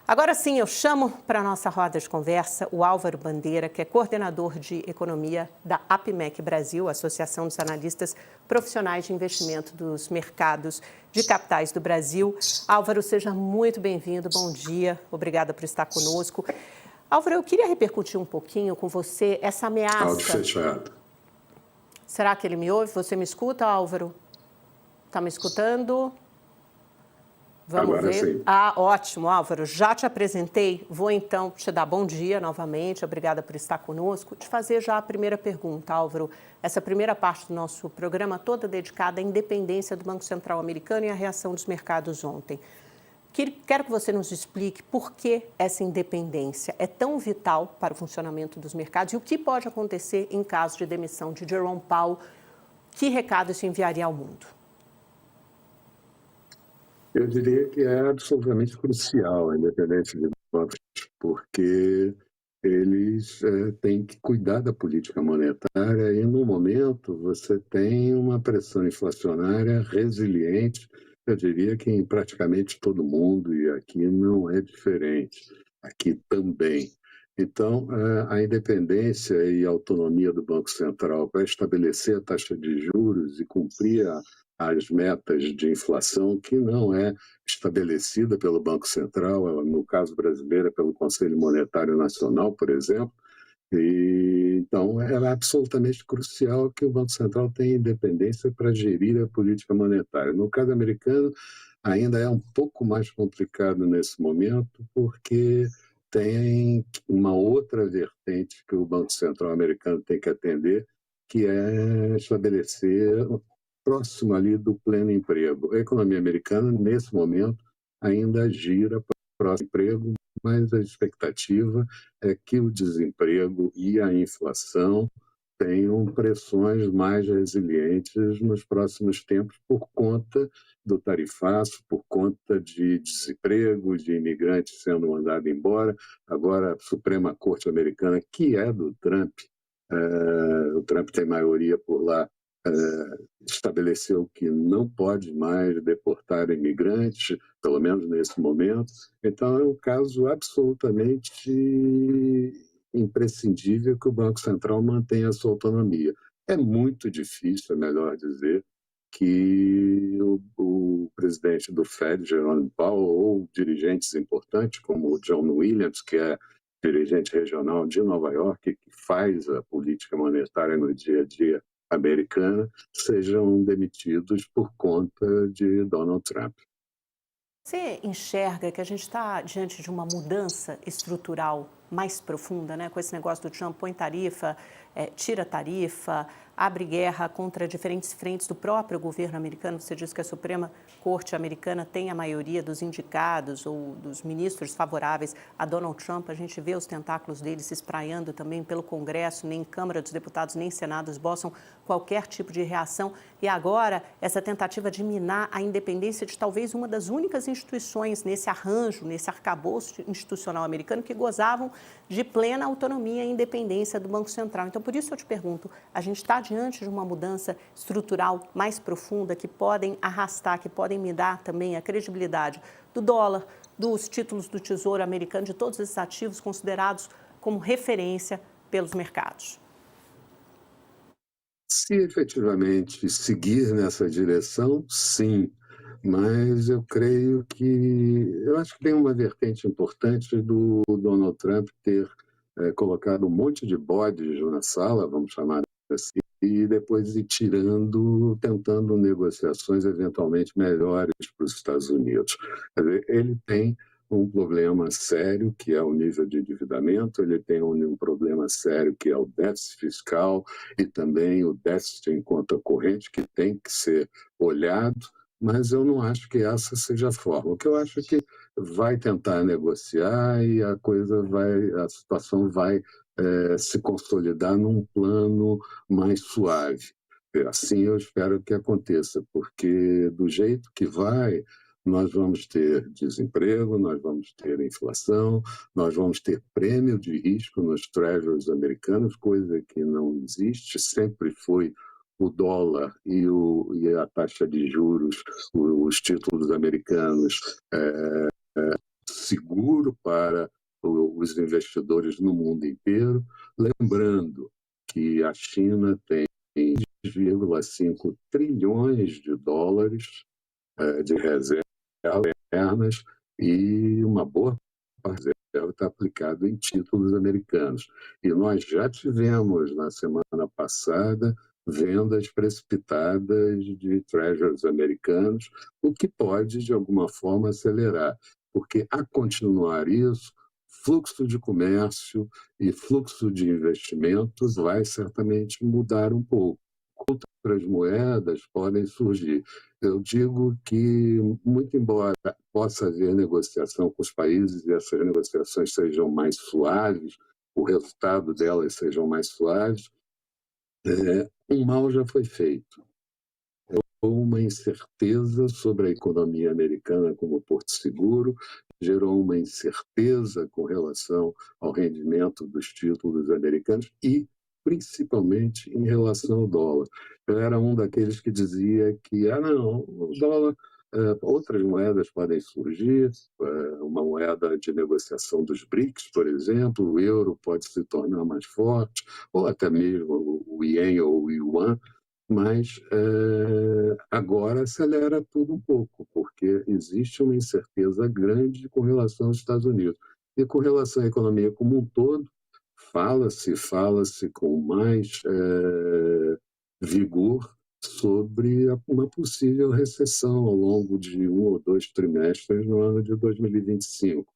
Agora sim, eu chamo para a nossa roda de conversa o Álvaro Bandeira, que é coordenador de economia da APMEC Brasil, Associação dos Analistas Profissionais de Investimento dos Mercados de Capitais do Brasil. Álvaro, seja muito bem-vindo, bom dia, obrigada por estar conosco. Álvaro, eu queria repercutir um pouquinho com você essa ameaça... Áudio fechado. Será que ele me ouve? Você me escuta, Álvaro? Está me escutando? Vamos Agora ver. sim. Ótimo, Álvaro. Já te apresentei. Vou, então, te dar bom dia novamente. Obrigada por estar conosco. Te fazer já a primeira pergunta, Álvaro. Essa primeira parte do nosso programa toda dedicada à independência do Banco Central americano e à reação dos mercados ontem. Quero que você nos explique por que essa independência é tão vital para o funcionamento dos mercados e o que pode acontecer em caso de demissão de Jerome Powell. Que recado isso enviaria ao mundo? Eu diria que é absolutamente crucial a independência de bancos, porque eles têm que cuidar da política monetária e, no momento, você tem uma pressão inflacionária resiliente, eu diria que em praticamente todo mundo, e aqui não é diferente, aqui também. Então, a independência e a autonomia do Banco Central para estabelecer a taxa de juros e cumprir as metas de inflação, que não é estabelecida pelo Banco Central, no caso brasileiro, é pelo Conselho Monetário Nacional, por exemplo. Então, é absolutamente crucial que o Banco Central tenha independência para gerir a política monetária. No caso americano, ainda é um pouco mais complicado nesse momento, porque tem uma outra vertente que o Banco Central americano tem que atender, que é estabelecer próximo ali do pleno emprego. A economia americana, nesse momento, ainda gira para o próximo emprego, mas a expectativa é que o desemprego e a inflação tenham pressões mais resilientes nos próximos tempos por conta do tarifaço, por conta de desemprego, de imigrantes sendo mandados embora. Agora, a Suprema Corte Americana, que é do Trump, o Trump tem maioria por lá, estabeleceu que não pode mais deportar imigrantes, pelo menos nesse momento. Então, é um caso absolutamente imprescindível que o Banco Central mantenha a sua autonomia. É muito difícil, é melhor dizer, que o presidente do Fed, Jerome Powell, ou dirigentes importantes, como o John Williams, que é dirigente regional de Nova York, que faz a política monetária no dia a dia americana, sejam demitidos por conta de Donald Trump. Você enxerga que a gente está diante de uma mudança estrutural mais profunda, né? Com esse negócio do Trump, põe tarifa, tira tarifa, abre guerra contra diferentes frentes do próprio governo americano. Você diz que a Suprema Corte americana tem a maioria dos indicados ou dos ministros favoráveis a Donald Trump. A gente vê os tentáculos dele se espraiando também pelo Congresso, nem Câmara dos Deputados, nem Senado esboçam qualquer tipo de reação. E agora, essa tentativa de minar a independência de talvez uma das únicas instituições nesse arranjo, nesse arcabouço institucional americano que gozavam de plena autonomia e independência do Banco Central. Então, por isso eu te pergunto, a gente está diante de uma mudança estrutural mais profunda que podem arrastar, que podem minar também a credibilidade do dólar, dos títulos do Tesouro americano, de todos esses ativos considerados como referência pelos mercados? Se efetivamente seguir nessa direção, sim, mas eu creio que... Eu acho que tem uma vertente importante do Donald Trump ter colocado um monte de bodes na sala, vamos chamar assim, e depois ir tirando, tentando negociações eventualmente melhores para os Estados Unidos. Quer dizer, ele tem um problema sério, que é o nível de endividamento, ele tem um problema sério, que é o déficit fiscal e também o déficit em conta corrente, que tem que ser olhado, mas eu não acho que essa seja a forma. O que eu acho é que vai tentar negociar e a situação vai se consolidar num plano mais suave. Assim eu espero que aconteça, porque do jeito que vai, nós vamos ter desemprego, nós vamos ter inflação, nós vamos ter prêmio de risco nos treasuries americanos, coisa que não existe, sempre foi o dólar e a taxa de juros, os títulos americanos seguro para os investidores no mundo inteiro, lembrando que a China tem 2,5 trilhões de dólares de reservas internas e uma boa parte está aplicado em títulos americanos. E nós já tivemos, na semana passada, vendas precipitadas de treasuries americanos, o que pode, de alguma forma, acelerar. Porque, a continuar isso, fluxo de comércio e fluxo de investimentos vai certamente mudar um pouco. Outras moedas podem surgir. Eu digo que, muito embora possa haver negociação com os países e essas negociações sejam mais suaves, o resultado delas sejam mais suaves, um mal já foi feito. Uma incerteza sobre a economia americana como porto seguro, gerou uma incerteza com relação ao rendimento dos títulos americanos e, principalmente, em relação ao dólar. Eu era um daqueles que dizia que, não, o dólar, outras moedas podem surgir, uma moeda de negociação dos BRICS, por exemplo, o euro pode se tornar mais forte, ou até mesmo o ien ou o yuan, mas agora acelera tudo um pouco, porque existe uma incerteza grande com relação aos Estados Unidos. E com relação à economia como um todo, fala-se com mais vigor sobre uma possível recessão ao longo de 1 ou 2 trimestres no ano de 2025.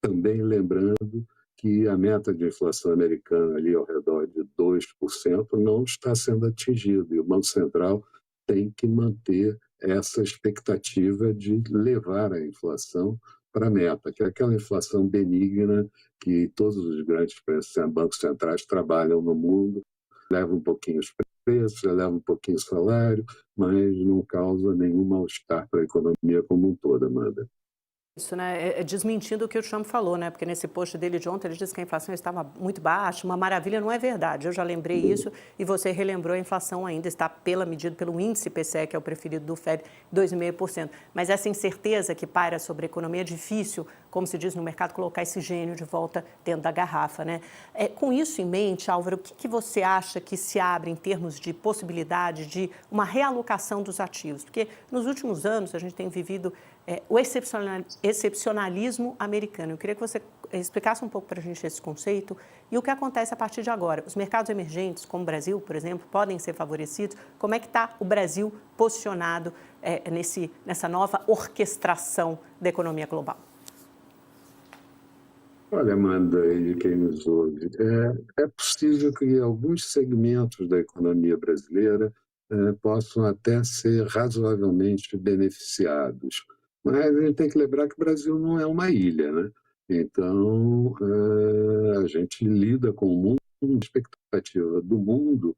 Também lembrando que a meta de inflação americana ali ao redor de 2% não está sendo atingida e o Banco Central tem que manter essa expectativa de levar a inflação para a meta, que é aquela inflação benigna que todos os grandes bancos centrais trabalham no mundo, leva um pouquinho os preços, leva um pouquinho o salário, mas não causa nenhum mal-estar para a economia como um todo, Amanda. Isso, né? Desmentindo o que o Trump falou, né? Porque nesse post dele de ontem ele disse que a inflação estava muito baixa, uma maravilha, não é verdade. Eu já lembrei isso e você relembrou, a inflação ainda está pela medida, pelo índice PCE, que é o preferido do Fed, 2,5%. Mas essa incerteza que paira sobre a economia é difícil, como se diz no mercado, colocar esse gênio de volta dentro da garrafa, né? Com isso em mente, Álvaro, o que você acha que se abre em termos de possibilidade de uma realocação dos ativos? Porque nos últimos anos a gente tem vivido o excepcionalismo americano. Eu queria que você explicasse um pouco para a gente esse conceito e o que acontece a partir de agora. Os mercados emergentes, como o Brasil, por exemplo, podem ser favorecidos. Como é que está o Brasil posicionado nessa nova orquestração da economia global? Olha, Amanda, e quem nos ouve, é possível que alguns segmentos da economia brasileira possam até ser razoavelmente beneficiados. Mas a gente tem que lembrar que o Brasil não é uma ilha, né? Então, a gente lida com o mundo, a expectativa do mundo.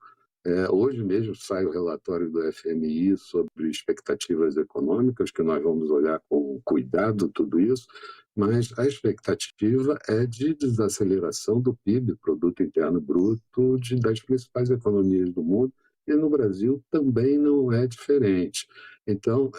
Hoje mesmo sai o relatório do FMI sobre expectativas econômicas, que nós vamos olhar com cuidado tudo isso, mas a expectativa é de desaceleração do PIB, Produto Interno Bruto, das principais economias do mundo, e no Brasil também não é diferente. Então,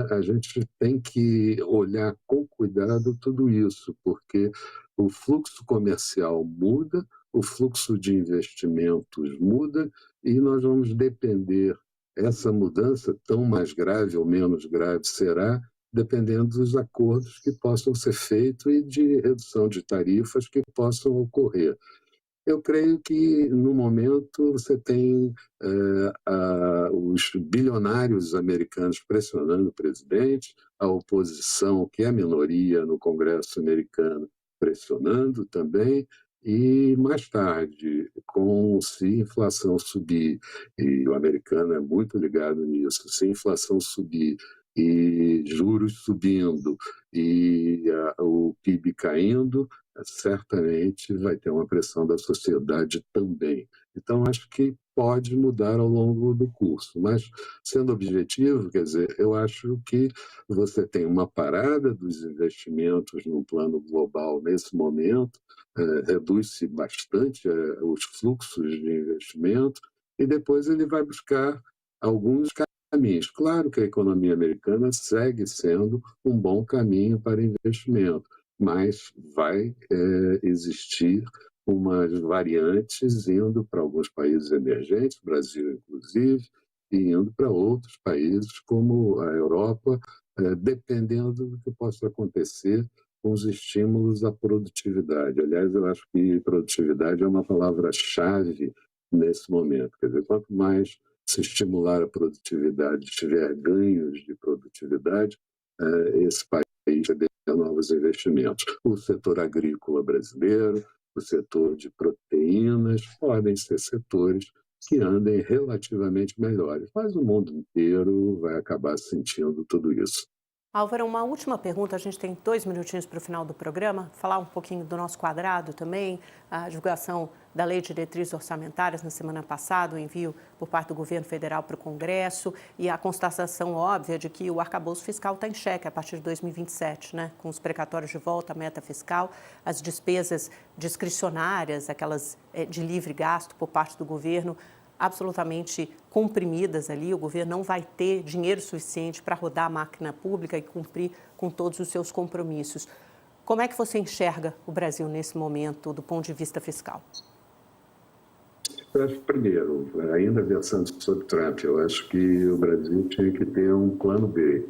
a gente tem que olhar com cuidado tudo isso, porque o fluxo comercial muda, o fluxo de investimentos muda, e nós vamos depender, essa mudança, tão mais grave ou menos grave será, dependendo dos acordos que possam ser feitos e de redução de tarifas que possam ocorrer. Eu creio que, no momento, você tem os bilionários americanos pressionando o presidente, a oposição, que é a minoria no Congresso americano, pressionando também, e mais tarde, se a inflação subir, e o americano é muito ligado nisso, se a inflação subir e juros subindo e o PIB caindo, certamente vai ter uma pressão da sociedade também. Então, acho que pode mudar ao longo do curso, mas, sendo objetivo, quer dizer, eu acho que você tem uma parada dos investimentos no plano global nesse momento, reduz-se bastante os fluxos de investimento, e depois ele vai buscar alguns caminhos. Claro que a economia americana segue sendo um bom caminho para investimento, mas vai existir umas variantes indo para alguns países emergentes, Brasil inclusive, e indo para outros países como a Europa, dependendo do que possa acontecer com os estímulos à produtividade. Aliás, eu acho que produtividade é uma palavra-chave nesse momento. Quer dizer, quanto mais se estimular a produtividade, tiver ganhos de produtividade, esse país vai ter novos investimentos. O setor agrícola brasileiro, o setor de proteínas, podem ser setores que andem relativamente melhores, mas o mundo inteiro vai acabar sentindo tudo isso. Álvaro, uma última pergunta. A gente tem 2 minutinhos para o final do programa. Falar um pouquinho do nosso quadrado também, a divulgação da Lei de Diretrizes Orçamentárias na semana passada, o envio por parte do governo federal para o Congresso e a constatação óbvia de que o arcabouço fiscal está em xeque a partir de 2027, né? Com os precatórios de volta, a meta fiscal, as despesas discricionárias, aquelas de livre gasto por parte do governo, absolutamente comprimidas ali. O governo não vai ter dinheiro suficiente para rodar a máquina pública e cumprir com todos os seus compromissos. Como é que você enxerga o Brasil nesse momento, do ponto de vista fiscal? Eu acho que, primeiro, ainda versando sobre Trump, eu acho que o Brasil tinha que ter um plano B,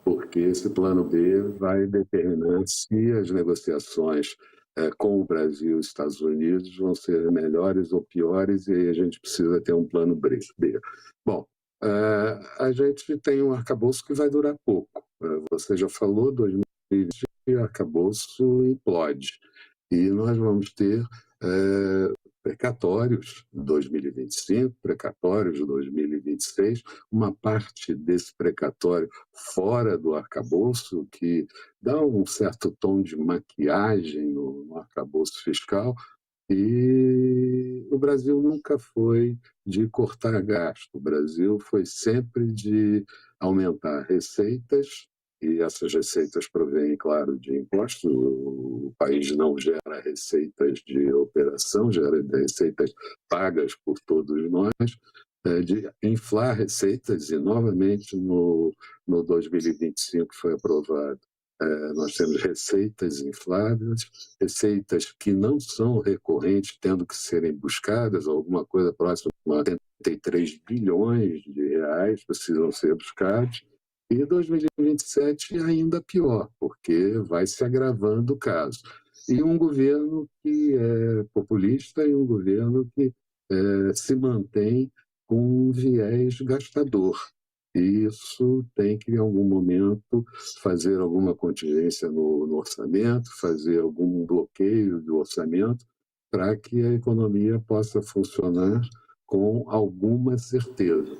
porque esse plano B vai determinar se as negociações com o Brasil e os Estados Unidos vão ser melhores ou piores, e aí a gente precisa ter um plano B. Bom, a gente tem um arcabouço que vai durar pouco. Você já falou, 2020, o arcabouço implode. E nós vamos ter precatórios de 2025, precatórios de 2026, uma parte desse precatório fora do arcabouço, que dá um certo tom de maquiagem no arcabouço fiscal, e o Brasil nunca foi de cortar gasto, o Brasil foi sempre de aumentar receitas, e essas receitas provêm, claro, de impostos. O país não gera receitas de operação, gera receitas pagas por todos nós, de inflar receitas, e novamente no 2025 foi aprovado. Nós temos receitas infladas, receitas que não são recorrentes, tendo que serem buscadas, alguma coisa próxima a 83 bilhões de reais precisam ser buscados, e 2027 ainda pior, porque vai se agravando o caso. E um governo que é populista e um governo que se mantém com um viés gastador. E isso tem que, em algum momento, fazer alguma contingência no orçamento, fazer algum bloqueio do orçamento, para que a economia possa funcionar com alguma certeza.